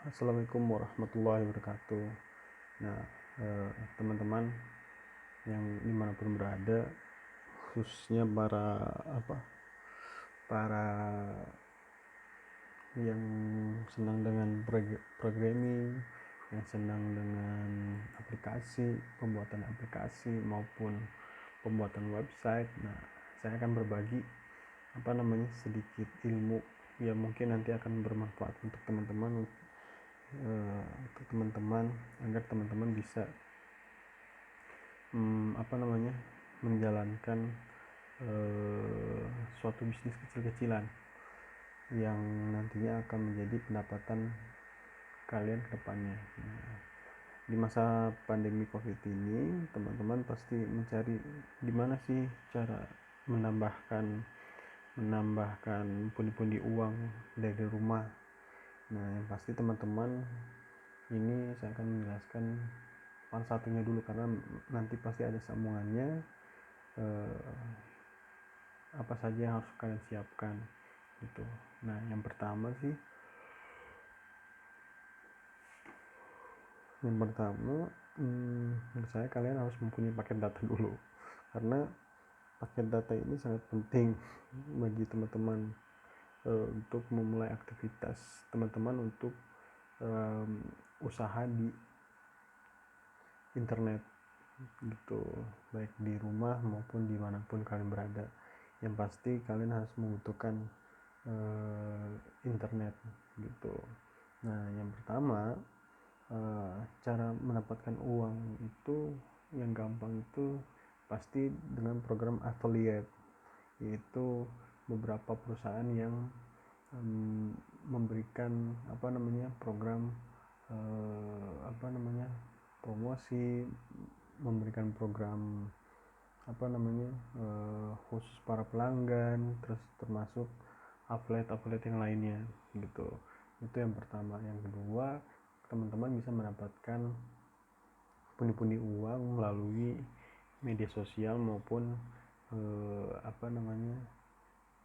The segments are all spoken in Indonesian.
Assalamualaikum warahmatullahi wabarakatuh. Nah, teman-teman yang dimanapun berada, khususnya para yang senang dengan programming, yang senang dengan pembuatan aplikasi maupun pembuatan website. Nah, saya akan berbagi sedikit ilmu yang mungkin nanti akan bermanfaat untuk teman-teman agar teman-teman bisa menjalankan suatu bisnis kecil-kecilan yang nantinya akan menjadi pendapatan kalian ke depannya. Di masa pandemi Covid ini, teman-teman pasti mencari gimana sih cara menambahkan pundi-pundi uang dari rumah. Nah, yang pasti teman-teman, ini saya akan menjelaskan satunya dulu karena nanti pasti ada sambungannya, apa saja yang harus kalian siapkan gitu. Nah, yang pertama menurut saya kalian harus mempunyai paket data dulu, karena paket data ini sangat penting bagi teman-teman untuk memulai aktivitas teman-teman untuk usaha di internet gitu, baik di rumah maupun dimanapun kalian berada. Yang pasti kalian harus membutuhkan internet gitu. Nah, yang pertama, cara mendapatkan uang itu yang gampang itu pasti dengan program affiliate, yaitu beberapa perusahaan yang memberikan program promosi, memberikan program khusus para pelanggan, terus termasuk affiliate yang lainnya gitu. Itu yang pertama. Yang kedua, teman-teman bisa mendapatkan pundi-pundi uang melalui media sosial maupun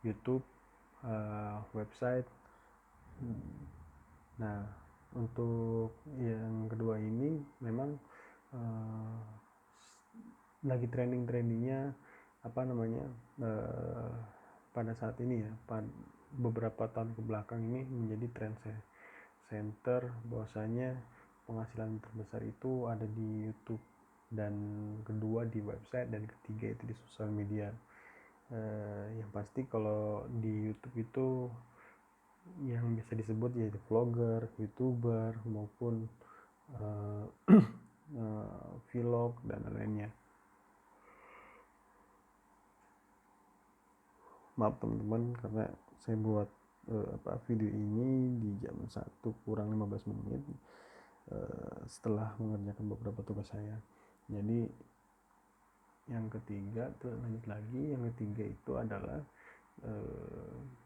YouTube, website. Nah, untuk yang kedua ini memang lagi trendingnya pada saat ini ya, beberapa tahun ke belakang ini menjadi trend center, bahwasanya penghasilan terbesar itu ada di YouTube, dan kedua di website, dan ketiga itu di sosial media. Yang pasti kalau di YouTube itu yang bisa disebut yaitu vlogger, youtuber maupun vlog dan lainnya. Maaf teman-teman, karena saya buat video ini di jam 1:15 setelah mengerjakan beberapa tugas saya. Jadi yang ketiga itu adalah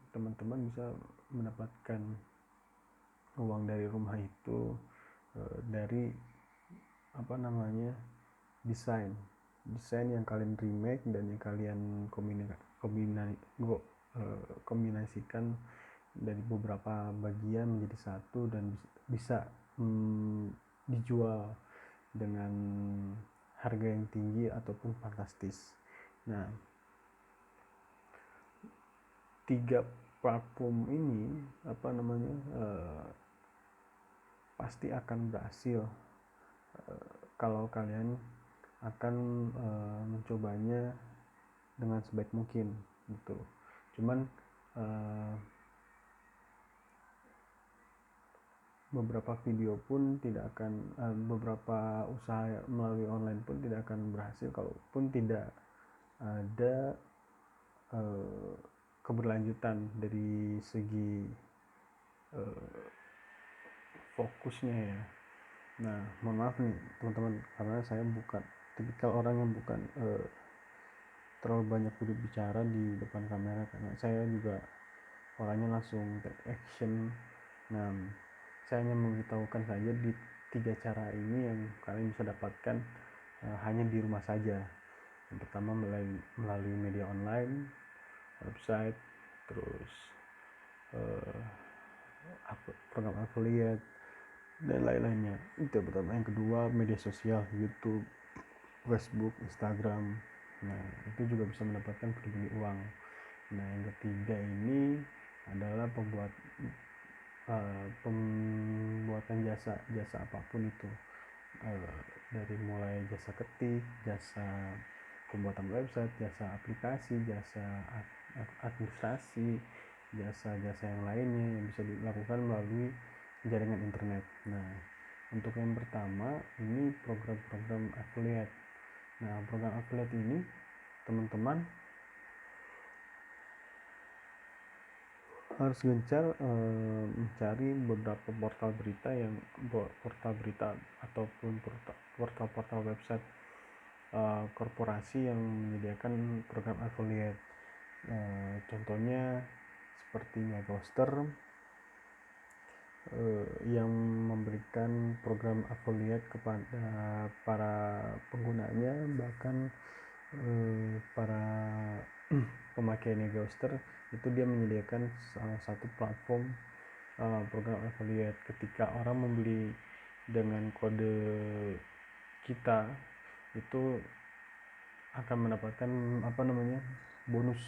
teman-teman bisa mendapatkan uang dari rumah itu dari desain yang kalian remake dan yang kalian kombinasikan dari beberapa bagian menjadi satu dan bisa dijual dengan harga yang tinggi ataupun fantastis. Nah, 3 platform ini pasti akan berhasil kalau kalian akan mencobanya dengan sebaik mungkin gitu. Cuman beberapa usaha melalui online pun tidak akan berhasil kalaupun tidak ada keberlanjutan dari segi fokusnya ya. Nah, mohon maaf nih teman-teman, karena saya bukan tipikal orang yang bukan terlalu banyak berbicara di depan kamera, karena saya juga orangnya langsung take action. Nah, saya hanya memberitahukan saja di 3 cara ini yang kalian bisa dapatkan hanya di rumah saja. Yang pertama melalui media online, website, terus program affiliate dan lain-lainnya. Itu yang pertama. Yang kedua, media sosial, YouTube, Facebook, Instagram. Nah, itu juga bisa mendapatkan pundi-pundi uang. Nah, yang ketiga ini adalah pembuatan jasa apapun itu, dari mulai jasa ketik, jasa pembuatan website, jasa aplikasi, jasa administrasi, jasa-jasa yang lainnya yang bisa dilakukan melalui jaringan internet. Nah, untuk yang pertama ini program-program affiliate. Nah, program affiliate ini teman-teman harus gencar mencari beberapa portal berita ataupun portal website korporasi yang menyediakan program affiliate. Contohnya seperti Megawster yang memberikan program affiliate kepada para penggunanya, bahkan para pemakai Megawster itu dia menyediakan salah satu platform program affiliate. Ketika orang membeli dengan kode kita, itu akan mendapatkan bonus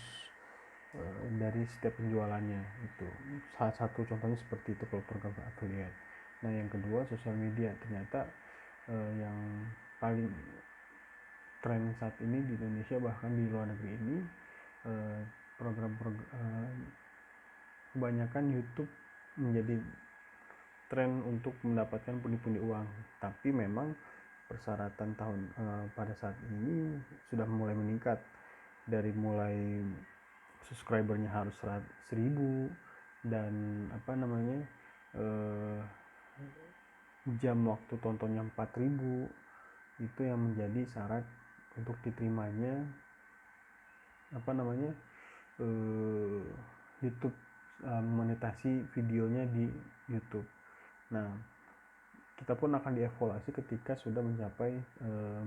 dari setiap penjualannya. Itu salah satu contohnya seperti itu kalau program affiliate. Nah, yang kedua, sosial media. Ternyata yang paling tren saat ini di Indonesia, bahkan di luar negeri ini, kebanyakan YouTube menjadi tren untuk mendapatkan pundi-pundi uang. Tapi memang persyaratan pada saat ini sudah mulai meningkat, dari mulai subscribernya harus 1.000 dan jam waktu tontonnya 4.000. Itu yang menjadi syarat untuk diterimanya YouTube, monetasi videonya di YouTube. Nah, kita pun akan dievaluasi ketika sudah mencapai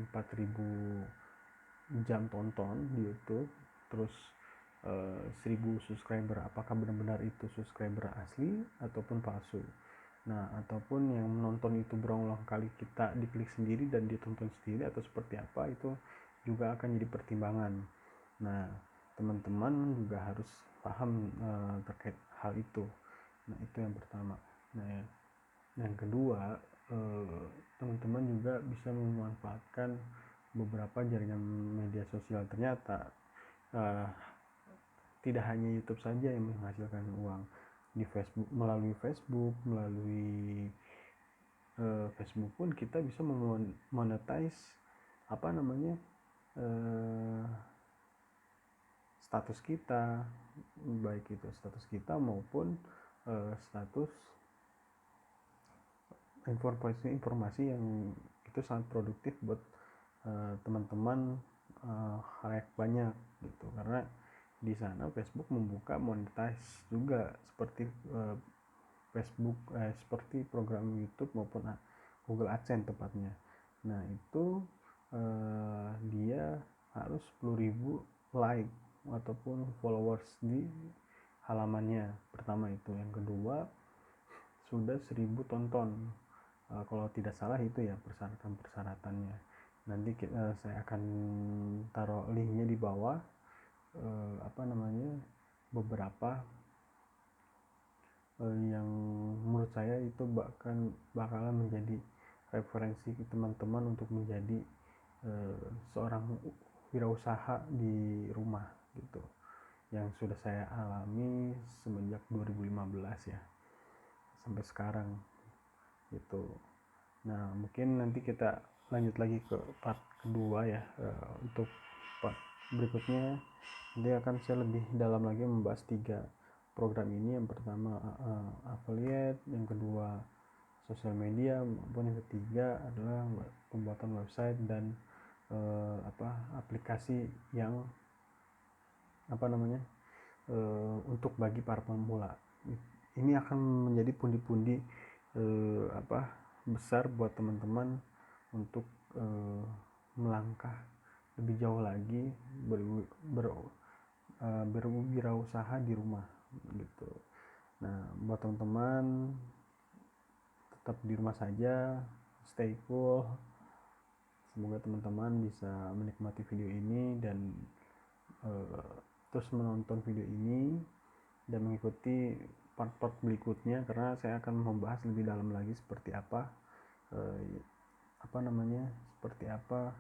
4.000 jam tonton di YouTube, terus 1.000 subscriber, apakah benar-benar itu subscriber asli ataupun palsu. Nah, ataupun yang menonton itu berulang kali kita diklik sendiri dan ditonton sendiri, atau seperti apa, itu juga akan jadi pertimbangan. Nah, teman-teman juga harus paham terkait hal itu. Nah, itu yang pertama. Nah, yang kedua, teman-teman juga bisa memanfaatkan beberapa jaringan media sosial. Ternyata tidak hanya YouTube saja yang menghasilkan uang. Di Facebook, melalui Facebook pun kita bisa monetize status kita, baik itu status kita maupun status informasi yang itu sangat produktif buat teman-teman halayak banyak gitu. Karena di sana Facebook membuka monetize juga seperti seperti program YouTube maupun Google AdSense tepatnya. Nah, itu dia harus 10.000 like ataupun followers di halamannya. Pertama itu. Yang kedua, sudah 1.000 tonton. Kalau tidak salah itu ya persyaratannya. Nanti saya akan taruh linknya di bawah, beberapa yang menurut saya itu bakalan menjadi referensi teman-teman untuk menjadi seorang wirausaha di rumah gitu, yang sudah saya alami semenjak 2015 ya sampai sekarang gitu. Nah, mungkin nanti kita lanjut lagi ke part kedua ya. Untuk part berikutnya nanti akan saya lebih dalam lagi membahas 3 program ini. Yang pertama affiliate, yang kedua sosial media, maupun yang ketiga adalah pembuatan website dan aplikasi yang untuk bagi para pemula. Ini akan menjadi pundi-pundi besar buat teman-teman untuk melangkah lebih jauh lagi, berwirausaha di rumah gitu. Nah, buat teman-teman tetap di rumah saja, stay cool. Semoga teman-teman bisa menikmati video ini dan terus menonton video ini dan mengikuti part-part berikutnya, karena saya akan membahas lebih dalam lagi seperti apa seperti apa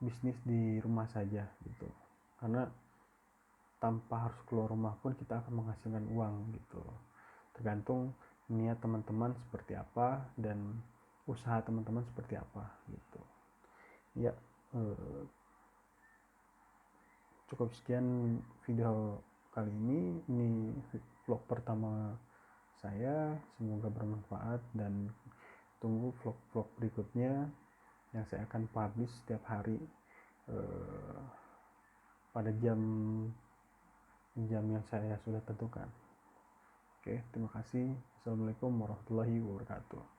bisnis di rumah saja gitu. Karena tanpa harus keluar rumah pun kita akan menghasilkan uang gitu. Tergantung niat teman-teman seperti apa dan usaha teman-teman seperti apa gitu. Ya, cukup sekian video kali ini. Ini vlog pertama saya, semoga bermanfaat dan tunggu vlog-vlog berikutnya yang saya akan publish setiap hari pada jam yang saya sudah tentukan. Oke, terima kasih. Assalamualaikum warahmatullahi wabarakatuh.